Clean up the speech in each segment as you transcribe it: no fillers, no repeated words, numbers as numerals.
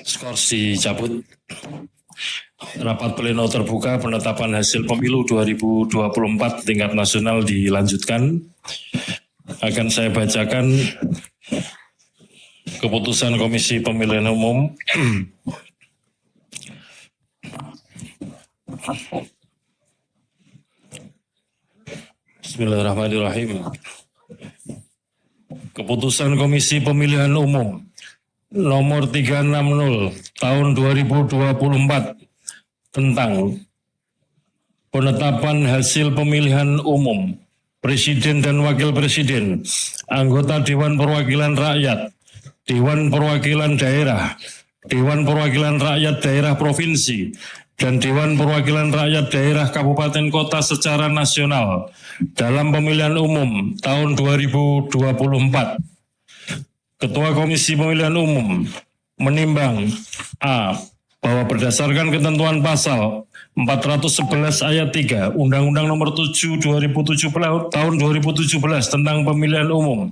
Skor dicabut. Rapat pleno terbuka penetapan hasil pemilu 2024 tingkat nasional dilanjutkan. Akan saya bacakan keputusan Komisi Pemilihan Umum. Bismillahirrahmanirrahim. Keputusan Komisi Pemilihan Umum nomor 360 tahun 2024 tentang penetapan hasil pemilihan umum Presiden dan Wakil Presiden, anggota Dewan Perwakilan Rakyat, Dewan Perwakilan Daerah, Dewan Perwakilan Rakyat Daerah Provinsi, dan Dewan Perwakilan Rakyat Daerah Kabupaten Kota secara nasional dalam pemilihan umum tahun 2024. Ketua Komisi Pemilihan Umum menimbang A. Bahwa berdasarkan ketentuan pasal 411 ayat 3 Undang-Undang Nomor 7 2017 tahun 2017 tentang Pemilihan Umum,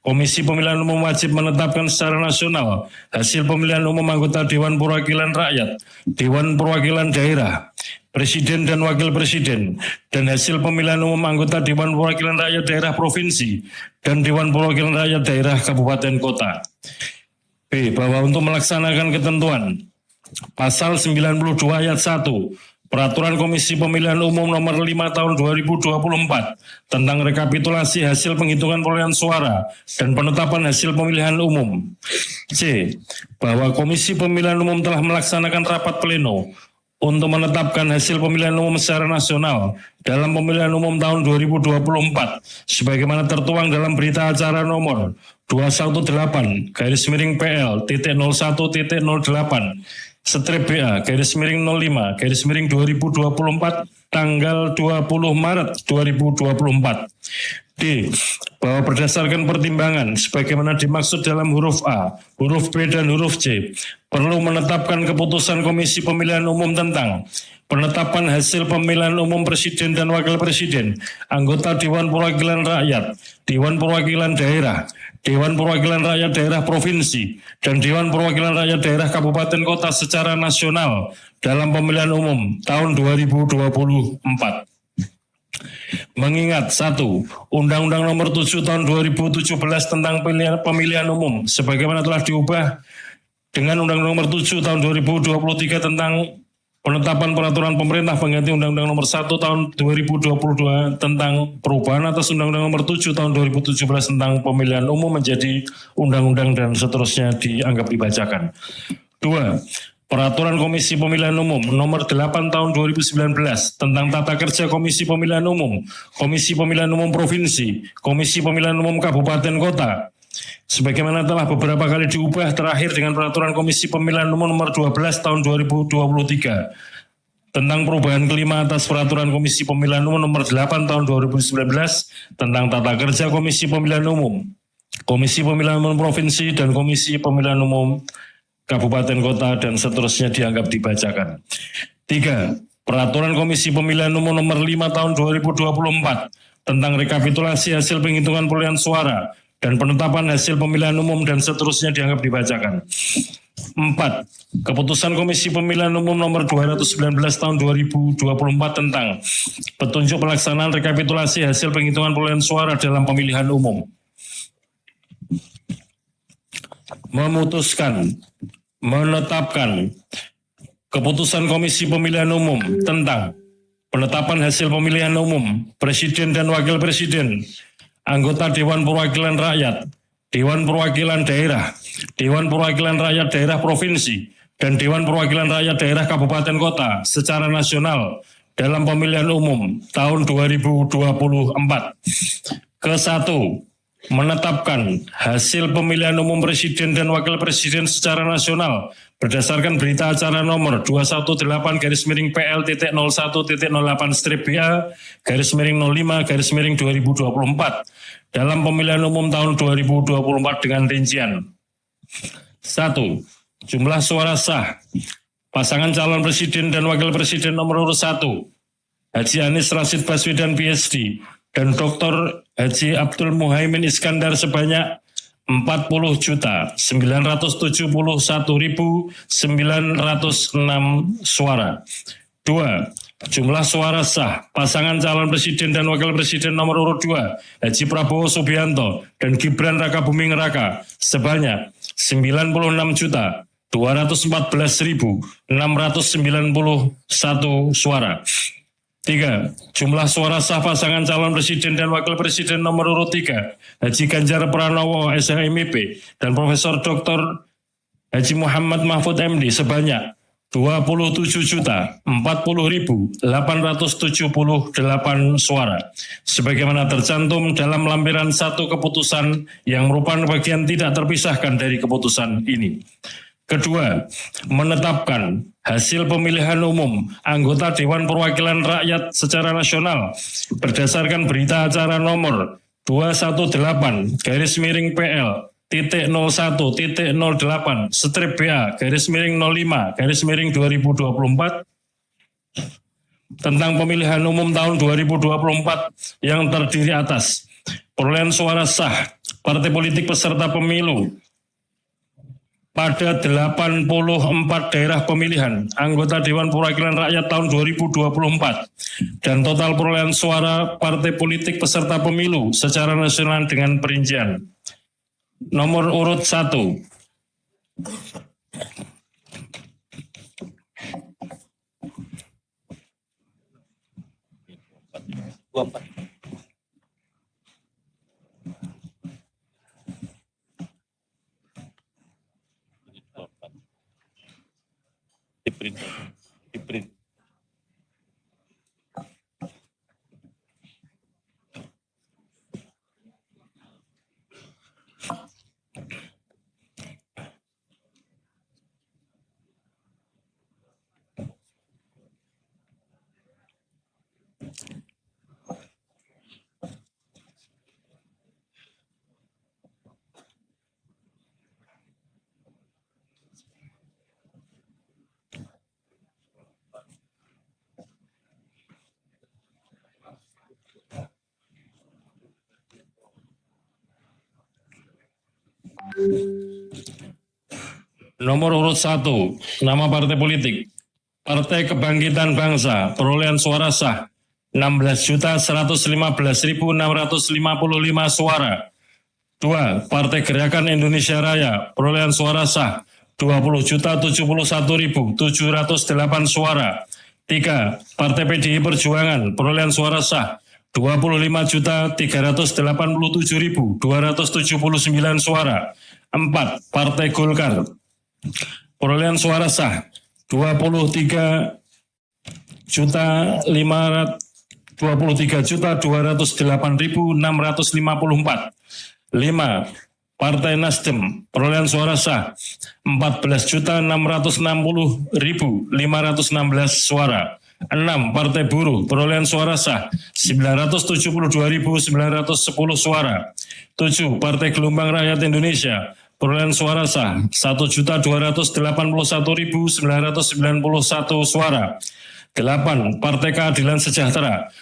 Komisi Pemilihan Umum wajib menetapkan secara nasional hasil pemilihan umum anggota Dewan Perwakilan Rakyat, Dewan Perwakilan Daerah, Presiden dan Wakil Presiden, dan hasil pemilihan umum anggota Dewan Perwakilan Rakyat Daerah Provinsi dan Dewan Perwakilan Rakyat Daerah Kabupaten Kota. B. Bahwa untuk melaksanakan ketentuan Pasal 92 ayat 1 Peraturan Komisi Pemilihan Umum nomor 5 tahun 2024 tentang rekapitulasi hasil penghitungan perolehan suara dan penetapan hasil pemilihan umum. C. Bahwa Komisi Pemilihan Umum telah melaksanakan rapat pleno untuk menetapkan hasil pemilihan umum secara nasional dalam pemilihan umum tahun 2024 sebagaimana tertuang dalam berita acara nomor 218-PL.01.08 strip BA /05/2024 tanggal 20 Maret 2024. D. Bahwa berdasarkan pertimbangan sebagaimana dimaksud dalam huruf A, huruf B, dan huruf C, perlu menetapkan keputusan Komisi Pemilihan Umum tentang penetapan hasil pemilihan umum Presiden dan Wakil Presiden, anggota Dewan Perwakilan Rakyat, Dewan Perwakilan Daerah, Dewan Perwakilan Rakyat Daerah Provinsi, dan Dewan Perwakilan Rakyat Daerah Kabupaten Kota secara nasional dalam pemilihan umum tahun 2024. Mengingat 1. Undang-Undang Nomor 7 Tahun 2017 tentang pemilihan umum sebagaimana telah diubah dengan Undang-Undang Nomor 7 Tahun 2023 tentang penetapan peraturan pemerintah pengganti Undang-Undang Nomor 1 Tahun 2022 tentang perubahan atas Undang-Undang Nomor 7 Tahun 2017 tentang pemilihan umum menjadi undang-undang dan seterusnya dianggap dibacakan. 2. Peraturan Komisi Pemilihan Umum Nomor 8 Tahun 2019 tentang tata kerja Komisi Pemilihan Umum, Komisi Pemilihan Umum Provinsi, Komisi Pemilihan Umum Kabupaten Kota, sebagaimana telah beberapa kali diubah terakhir dengan Peraturan Komisi Pemilihan Umum Nomor 12 Tahun 2023 tentang perubahan kelima atas Peraturan Komisi Pemilihan Umum Nomor 8 Tahun 2019 tentang tata kerja Komisi Pemilihan Umum, Komisi Pemilihan Umum Provinsi, dan Komisi Pemilihan Umum Kabupaten Kota, dan seterusnya dianggap dibacakan. 3. Peraturan Komisi Pemilihan Umum Nomor 5 Tahun 2024 tentang rekapitulasi hasil penghitungan perolehan suara dan penetapan hasil pemilihan umum, dan seterusnya dianggap dibacakan. 4. Keputusan Komisi Pemilihan Umum Nomor 219 Tahun 2024 tentang petunjuk pelaksanaan rekapitulasi hasil penghitungan perolehan suara dalam pemilihan umum. Memutuskan menetapkan keputusan Komisi Pemilihan Umum tentang penetapan hasil pemilihan umum Presiden dan Wakil Presiden, anggota Dewan Perwakilan Rakyat, Dewan Perwakilan Daerah, Dewan Perwakilan Rakyat Daerah Provinsi, dan Dewan Perwakilan Rakyat Daerah Kabupaten Kota secara nasional dalam pemilihan umum tahun 2024. Ke-1. Menetapkan hasil pemilihan umum Presiden dan Wakil Presiden secara nasional berdasarkan berita acara nomor 218-PL.01.08-BA/05/2024 dalam pemilihan umum tahun 2024 dengan rincian: 1. Jumlah suara sah Pasangan calon presiden dan wakil presiden nomor urut 1, Haji Anies Rashid Baswedan PhD dan Dr. Haji Abdul Muhaimin Iskandar sebanyak 40.971.906 suara. 2. Jumlah suara sah pasangan calon presiden dan wakil presiden nomor urut 2 Haji Prabowo Subianto dan Gibran Rakabuming Raka sebanyak 96.214.691 suara. 3. Jumlah suara sah pasangan calon presiden dan wakil presiden nomor urut 3 Haji Ganjar Pranowo SHMIP dan Profesor Dr. Haji Muhammad Mahfud MD sebanyak 27.040.878 suara. Sebagaimana tercantum dalam lampiran 1 keputusan yang merupakan bagian tidak terpisahkan dari keputusan ini. Kedua, menetapkan hasil pemilihan umum anggota Dewan Perwakilan Rakyat secara nasional berdasarkan berita acara nomor 218-PL.01.08/BA/05/2024 tentang pemilihan umum tahun 2024 yang terdiri atas perolehan suara sah partai politik peserta pemilu pada 84 daerah pemilihan anggota Dewan Perwakilan Rakyat tahun 2024 dan total perolehan suara partai politik peserta pemilu secara nasional dengan perincian. Nomor urut 1. Di print. Nomor urut 1, nama partai politik. Partai Kebangkitan Bangsa, perolehan suara sah 16.115.655 suara. 2. Partai Gerakan Indonesia Raya, perolehan suara sah 20.071.708 suara. 3. Partai PDI Perjuangan, perolehan suara sah 25.387.279 suara. 4. Partai Golkar, perolehan suara sah 23.208.654. 5. Partai Nasdem, perolehan suara sah 14.660.516 suara. 6. Partai Buruh, perolehan suara sah 972.910 suara. 7. Partai Gelombang Rakyat Indonesia, perolehan suara sah 1.281.991 suara. 8. Partai Keadilan Sejahtera,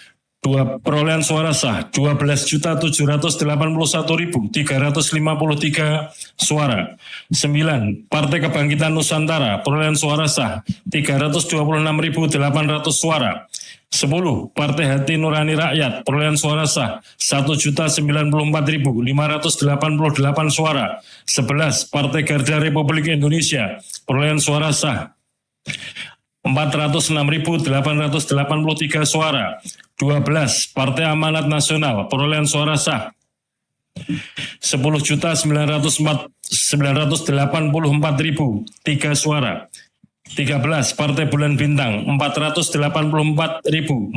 perolehan suara sah 12.781.353 suara. 9. Partai Kebangkitan Nusantara, perolehan suara sah 326.800 suara. 10. Partai Hati Nurani Rakyat, perolehan suara sah 1.094.588 suara. 11. Partai Garda Republik Indonesia, perolehan suara sah 406.883 suara. 12. Partai Amanat Nasional, perolehan suara sah 10.984.003 suara. 13. Partai Bulan Bintang, 484.486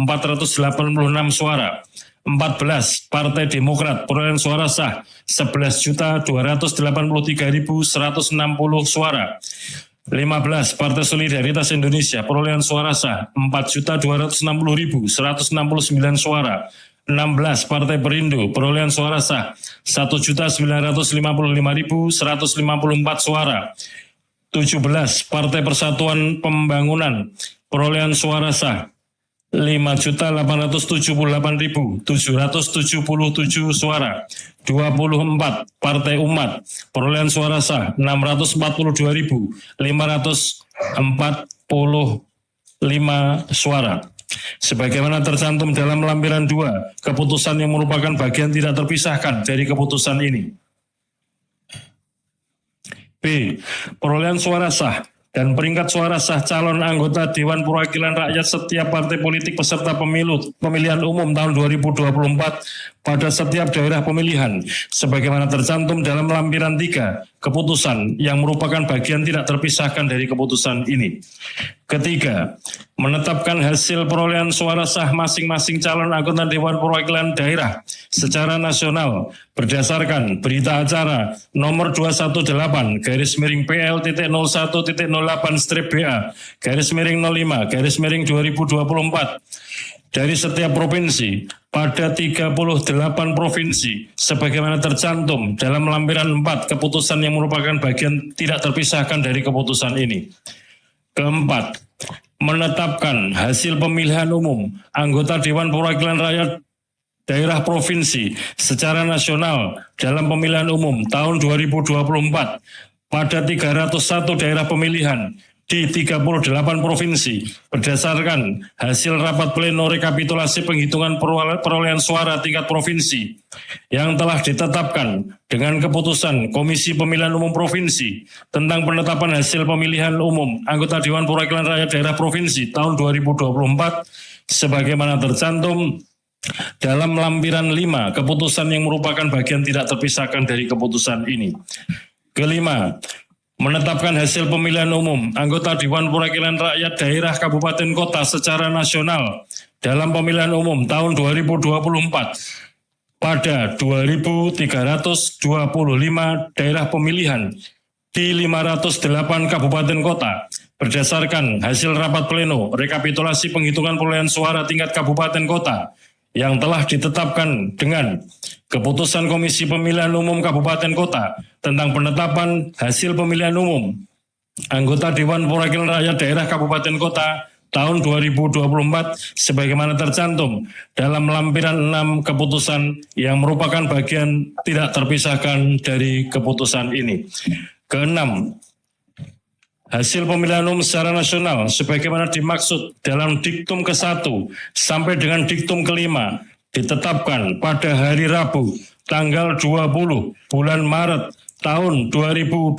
suara. 14. Partai Demokrat, perolehan suara sah 11.283.160 suara. 15. Partai Solidaritas Indonesia, perolehan suara sah 4.260.169 suara. 16. Partai Perindo, perolehan suara sah 1.955.154 suara. 17. Partai Persatuan Pembangunan perolehan suara sah 5.878.777 suara. 24. Partai Umat perolehan suara sah 642.545 suara. Sebagaimana tercantum dalam lampiran 2, keputusan yang merupakan bagian tidak terpisahkan dari keputusan ini. B. Perolehan suara sah dan peringkat suara sah calon anggota Dewan Perwakilan Rakyat setiap partai politik peserta pemilihan umum tahun 2024 pada setiap daerah pemilihan, sebagaimana tercantum dalam lampiran 3, keputusan yang merupakan bagian tidak terpisahkan dari keputusan ini. Ketiga, menetapkan hasil perolehan suara sah masing-masing calon anggota Dewan Perwakilan Daerah secara nasional berdasarkan berita acara nomor 218-PL-013/BA-05/2024 dari setiap provinsi pada 38 provinsi sebagaimana tercantum dalam lampiran 4, keputusan yang merupakan bagian tidak terpisahkan dari keputusan ini. Keempat, menetapkan hasil pemilihan umum anggota Dewan Perwakilan Rakyat daerah provinsi secara nasional dalam pemilihan umum tahun 2024 pada 301 daerah pemilihan di 38 provinsi berdasarkan hasil rapat pleno rekapitulasi penghitungan perolehan suara tingkat provinsi yang telah ditetapkan dengan keputusan Komisi Pemilihan Umum Provinsi tentang penetapan hasil pemilihan umum anggota Dewan Perwakilan Rakyat Daerah Provinsi tahun 2024 sebagaimana tercantum dalam lampiran 5, keputusan yang merupakan bagian tidak terpisahkan dari keputusan ini. Kelima, menetapkan hasil pemilihan umum anggota Dewan Perwakilan Rakyat Daerah Kabupaten Kota secara nasional dalam pemilihan umum tahun 2024 pada 2.325 daerah pemilihan di 508 kabupaten kota berdasarkan hasil rapat pleno rekapitulasi penghitungan perolehan suara tingkat kabupaten kota yang telah ditetapkan dengan keputusan Komisi Pemilihan Umum Kabupaten Kota tentang penetapan hasil pemilihan umum anggota Dewan Perwakilan Rakyat Daerah Kabupaten Kota tahun 2024 sebagaimana tercantum dalam lampiran 6, keputusan yang merupakan bagian tidak terpisahkan dari keputusan ini. Keenam, hasil pemilihan umum secara nasional sebagaimana dimaksud dalam diktum ke-1 sampai dengan diktum ke-5 ditetapkan pada hari Rabu tanggal 20 bulan Maret tahun 2024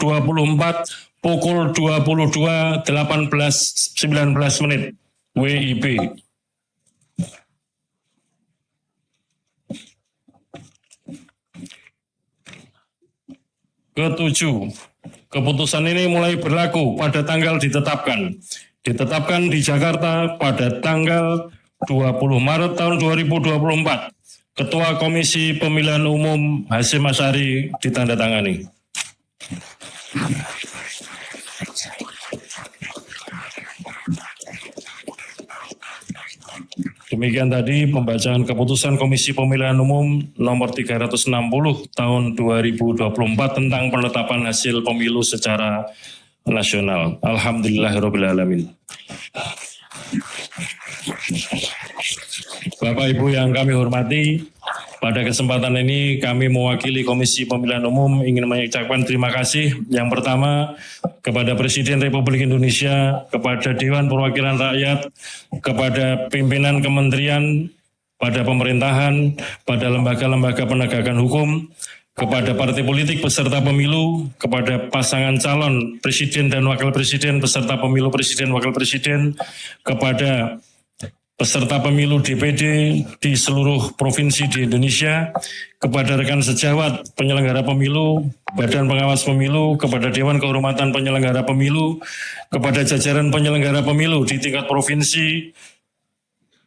pukul 22.18.19 WIB. Ketujuh, keputusan ini mulai berlaku pada tanggal ditetapkan. Ditetapkan di Jakarta pada tanggal 20 Maret tahun 2024. Ketua Komisi Pemilihan Umum Hasyim Asyari ditandatangani. Demikian tadi pembacaan keputusan Komisi Pemilihan Umum nomor 360 tahun 2024 tentang penetapan hasil pemilu secara nasional. Alhamdulillahirrahmanirrahim. Bapak Ibu yang kami hormati, pada kesempatan ini kami mewakili Komisi Pemilihan Umum ingin mengucapkan terima kasih yang pertama kepada Presiden Republik Indonesia, kepada Dewan Perwakilan Rakyat, kepada pimpinan kementerian, pada pemerintahan, pada lembaga-lembaga penegakan hukum, kepada partai politik peserta pemilu, kepada pasangan calon presiden dan wakil presiden peserta pemilu presiden wakil presiden, kepada peserta pemilu DPD di seluruh provinsi di Indonesia, kepada rekan sejawat penyelenggara pemilu, Badan Pengawas Pemilu, kepada Dewan Kehormatan Penyelenggara Pemilu, kepada jajaran penyelenggara pemilu di tingkat provinsi,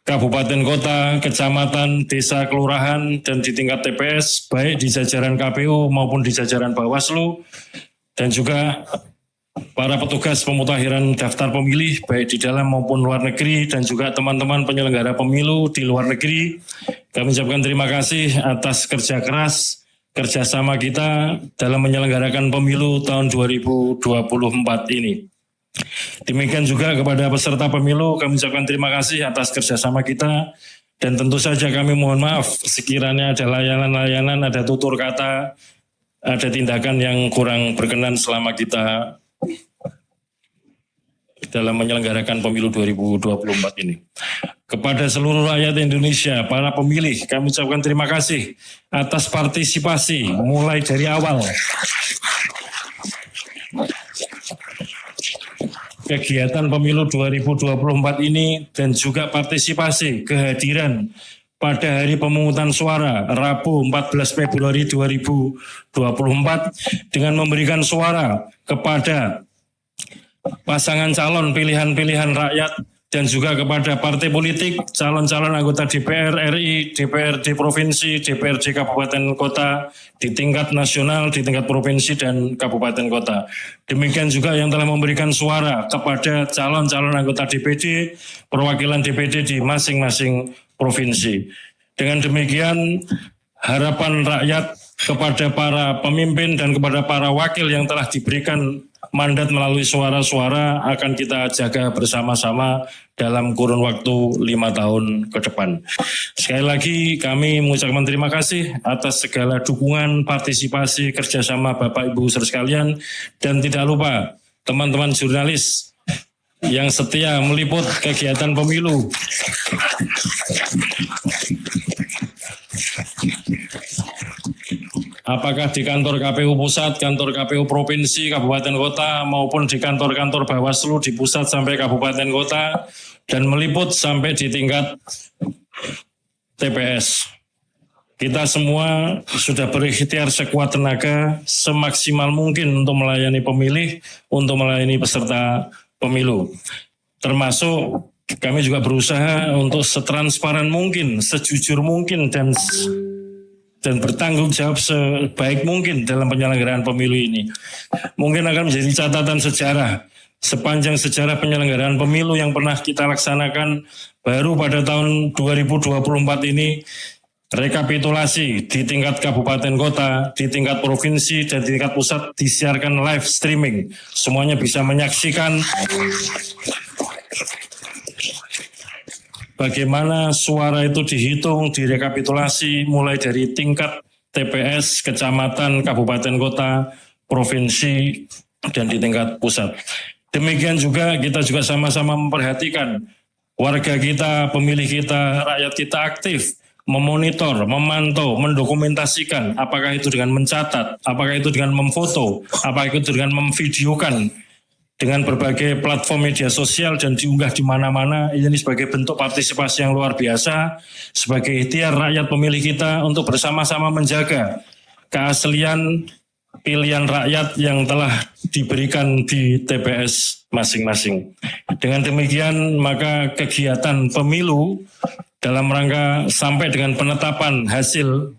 kabupaten, kota, kecamatan, desa, kelurahan, dan di tingkat TPS, baik di jajaran KPU maupun di jajaran Bawaslu, dan juga para petugas pemutakhiran daftar pemilih baik di dalam maupun luar negeri dan juga teman-teman penyelenggara pemilu di luar negeri. Kami ucapkan terima kasih atas kerja keras kerjasama kita dalam menyelenggarakan pemilu tahun 2024 ini. Demikian juga kepada peserta pemilu kami ucapkan terima kasih atas kerjasama kita, dan tentu saja kami mohon maaf sekiranya ada layanan-layanan, ada tutur kata, ada tindakan yang kurang berkenan selama kita dalam menyelenggarakan pemilu 2024 ini. Kepada seluruh rakyat Indonesia, para pemilih, kami ucapkan terima kasih atas partisipasi mulai dari awal kegiatan pemilu 2024 ini, dan juga partisipasi kehadiran pada hari pemungutan suara Rabu 14 Februari 2024 dengan memberikan suara kepada pasangan calon pilihan-pilihan rakyat, dan juga kepada partai politik, calon-calon anggota DPR RI, DPRD Provinsi, DPRD Kabupaten Kota, di tingkat nasional, di tingkat provinsi dan kabupaten kota. Demikian juga yang telah memberikan suara kepada calon-calon anggota DPD, perwakilan DPD di masing-masing provinsi. Dengan demikian, harapan rakyat kepada para pemimpin dan kepada para wakil yang telah diberikan mandat melalui suara-suara akan kita jaga bersama-sama dalam kurun waktu 5 tahun ke depan. Sekali lagi kami mengucapkan terima kasih atas segala dukungan, partisipasi, kerjasama Bapak Ibu saudara sekalian, dan tidak lupa teman-teman jurnalis yang setia meliput kegiatan pemilu. Apakah di kantor KPU Pusat, kantor KPU Provinsi, Kabupaten Kota, maupun di kantor-kantor Bawaslu di pusat sampai Kabupaten Kota, dan meliput sampai di tingkat TPS. Kita semua sudah berikhtiar sekuat tenaga, semaksimal mungkin untuk melayani pemilih, untuk melayani peserta pemilu. Termasuk kami juga berusaha untuk setransparan mungkin, sejujur mungkin, dan bertanggung jawab sebaik mungkin dalam penyelenggaraan pemilu ini. Mungkin akan menjadi catatan sejarah sepanjang sejarah penyelenggaraan pemilu yang pernah kita laksanakan. Baru pada tahun 2024 ini rekapitulasi di tingkat kabupaten kota, di tingkat provinsi, dan di tingkat pusat disiarkan live streaming. Semuanya bisa menyaksikan bagaimana suara itu dihitung, direkapitulasi mulai dari tingkat TPS, kecamatan, kabupaten kota, provinsi, dan di tingkat pusat. Demikian juga kita juga sama-sama memperhatikan warga kita, pemilih kita, rakyat kita aktif memonitor, memantau, mendokumentasikan, apakah itu dengan mencatat, apakah itu dengan memfoto, apakah itu dengan memvideokan dengan berbagai platform media sosial dan diunggah di mana-mana. Ini sebagai bentuk partisipasi yang luar biasa, sebagai ikhtiar rakyat pemilih kita untuk bersama-sama menjaga keaslian pilihan rakyat yang telah diberikan di TPS masing-masing. Dengan demikian, maka kegiatan pemilu dalam rangka sampai dengan penetapan hasil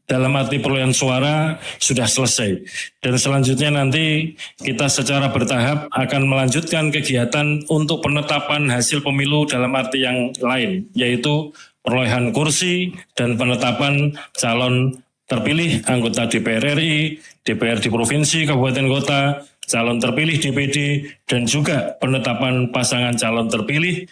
dalam arti perolehan suara sudah selesai. Dan selanjutnya nanti kita secara bertahap akan melanjutkan kegiatan untuk penetapan hasil pemilu dalam arti yang lain, yaitu perolehan kursi dan penetapan calon terpilih anggota DPR RI, DPRD Provinsi, Kabupaten Kota, calon terpilih DPD, dan juga penetapan pasangan calon terpilih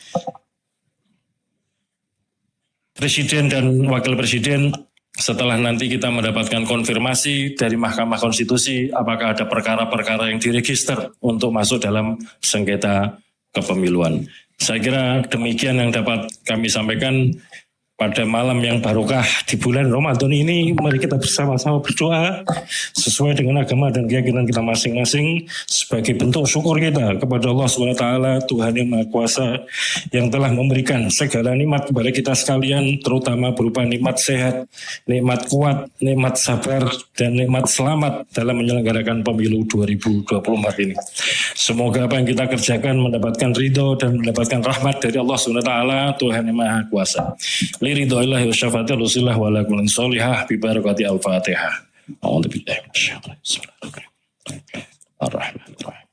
Presiden dan Wakil Presiden. Setelah nanti kita mendapatkan konfirmasi dari Mahkamah Konstitusi apakah ada perkara-perkara yang diregister untuk masuk dalam sengketa kepemiluan. Saya kira demikian yang dapat kami sampaikan pada malam yang barokah di bulan Ramadan ini. Mari kita bersama-sama berdoa sesuai dengan agama dan keyakinan kita masing-masing sebagai bentuk syukur kita kepada Allah SWT, Tuhan yang Maha Kuasa, yang telah memberikan segala nikmat kepada kita sekalian, terutama berupa nikmat sehat, nikmat kuat, nikmat sabar, dan nikmat selamat dalam menyelenggarakan pemilu 2024 ini. Semoga apa yang kita kerjakan mendapatkan ridho dan mendapatkan rahmat dari Allah SWT, Tuhan yang Maha Kuasa. Liridhoillahi wa syafaati Rasulillah wa ala kullin sholihah bi barakati al-Fatihah. A'udzu billahi minasyaitonir rajim. Ar-Rahmanir-Rahim.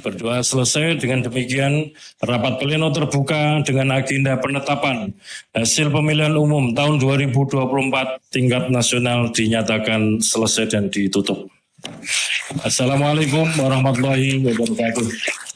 Berdoa selesai. Dengan demikian rapat pleno terbuka dengan agenda penetapan hasil pemilihan umum tahun 2024 tingkat nasional dinyatakan selesai dan ditutup. Assalamualaikum warahmatullahi wabarakatuh.